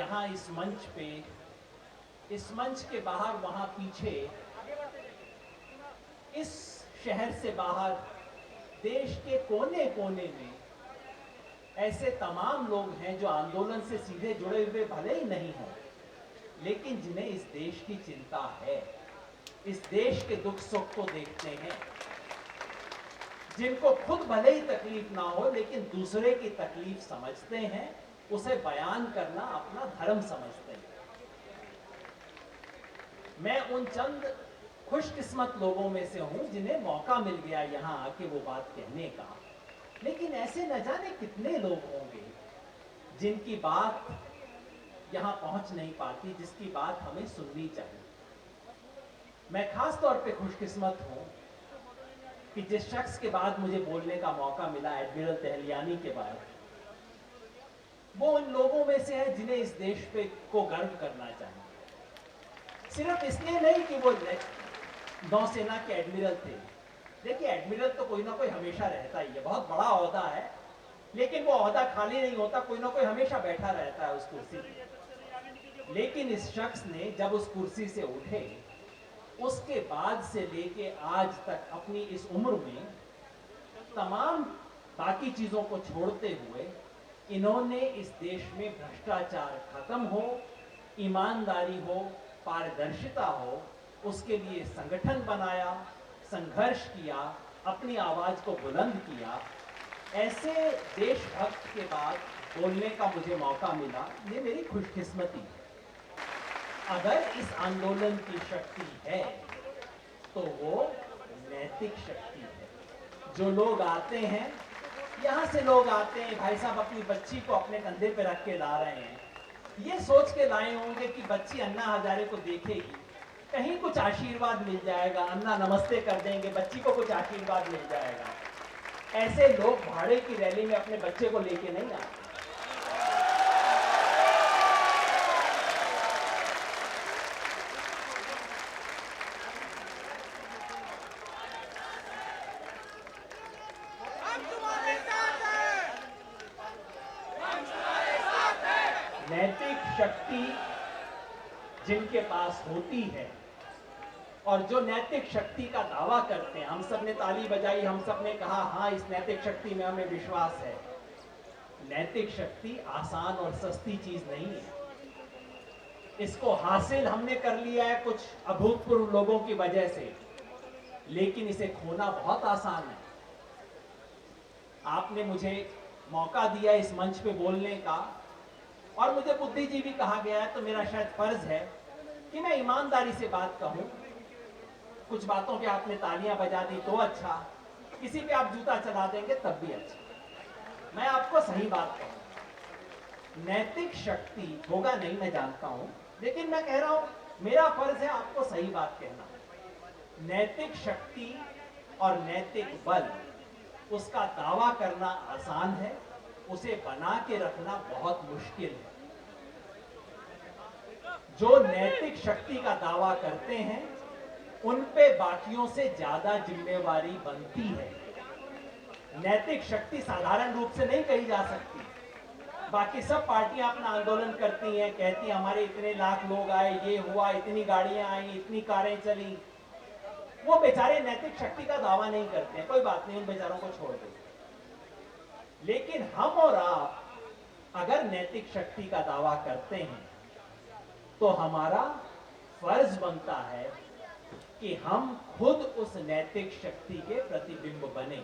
यहाँ इस मंच पे, इस मंच के बाहर, वहां पीछे, इस शहर से बाहर, देश के कोने कोने में ऐसे तमाम लोग हैं जो आंदोलन से सीधे जुड़े हुए भले ही नहीं हों, लेकिन जिन्हें इस देश की चिंता है, इस देश के दुख सुख को देखते हैं, जिनको खुद भले ही तकलीफ ना हो लेकिन दूसरे की तकलीफ समझते हैं, उसे बयान करना अपना धर्म समझते हैं। मैं उन चंद खुशकिस्मत लोगों में से हूं जिन्हें मौका मिल गया यहां आके वो बात कहने का, लेकिन ऐसे न जाने कितने लोग होंगे जिनकी बात यहां पहुंच नहीं पाती, जिसकी बात हमें सुननी चाहिए। मैं खास तौर पे खुशकिस्मत हूं कि जिस शख्स के बाद मुझे बोलने का मौका मिला, एडमिरल तहलियानी के बाद, वो उन लोगों में से है जिन्हें इस देश पे को गर्व करना चाहिए। सिर्फ इसलिए नहीं कि वो नौसेना के एडमिरल थे। देखिए, एडमिरल तो कोई ना कोई हमेशा रहता ही है, बहुत बड़ा ओहदा है, लेकिन वो ओहदा खाली नहीं होता, कोई ना कोई हमेशा बैठा रहता है उस कुर्सी पे। लेकिन इस शख्स ने जब उस कुर्सी से उठे, उसके बाद से लेके आज तक अपनी इस उम्र में तमाम बाकी चीजों को छोड़ते हुए इन्होंने इस देश में भ्रष्टाचार खत्म हो, ईमानदारी हो, पारदर्शिता हो, उसके लिए संगठन बनाया, संघर्ष किया, अपनी आवाज को बुलंद किया। ऐसे देशभक्त के बाद बोलने का मुझे मौका मिला, ये मेरी खुशकिस्मती है। अगर इस आंदोलन की शक्ति है तो वो नैतिक शक्ति है। जो लोग आते हैं, यहां से लोग आते हैं, भाई साहब अपनी बच्ची को अपने कंधे पे रख के ला रहे हैं, ये सोच के लाए होंगे कि बच्ची अन्ना हजारे को देखेगी, कहीं कुछ आशीर्वाद मिल जाएगा, अन्ना नमस्ते कर देंगे, बच्ची को कुछ आशीर्वाद मिल जाएगा। ऐसे लोग भाड़े की रैली में अपने बच्चे को लेके नहीं आते। नैतिक शक्ति जिनके पास होती है और जो नैतिक शक्ति का दावा करते हैं, हम सब ने ताली बजाई, हम सब ने कहा हाँ इस नैतिक शक्ति में हमें विश्वास है। नैतिक शक्ति आसान और सस्ती चीज नहीं है। इसको हासिल हमने कर लिया है कुछ अभूतपूर्व लोगों की वजह से, लेकिन इसे खोना बहुत आसान है। आपने मुझे मौका दिया इस मंच पे बोलने का, और मुझे बुद्धिजीवी कहा गया है, तो मेरा शायद फर्ज है कि मैं ईमानदारी से बात कहूं। कुछ बातों पे आपने तालियां बजा दी तो अच्छा, किसी पे आप जूता चला देंगे तब भी अच्छा। मैं आपको सही बात कहूं, नैतिक शक्ति होगा नहीं मैं जानता हूं, लेकिन मैं कह रहा हूं मेरा फर्ज है आपको सही बात कहना। नैतिक शक्ति और नैतिक बल, उसका दावा करना आसान है, उसे बना के रखना बहुत मुश्किल है। जो नैतिक शक्ति का दावा करते हैं उन पे बाकियों से ज्यादा जिम्मेवारी बनती है। नैतिक शक्ति साधारण रूप से नहीं कही जा सकती। बाकी सब पार्टियां अपना आंदोलन करती हैं, कहती हैं हमारे इतने लाख लोग आए, ये हुआ, इतनी गाड़ियां आई, इतनी कारें चली। वो बेचारे नैतिक शक्ति का दावा नहीं करते हैं, कोई बात नहीं, उन बेचारों को छोड़ दो। लेकिन हम और आप अगर नैतिक शक्ति का दावा करते हैं तो हमारा फर्ज बनता है कि हम खुद उस नैतिक शक्ति के प्रतिबिंब बने।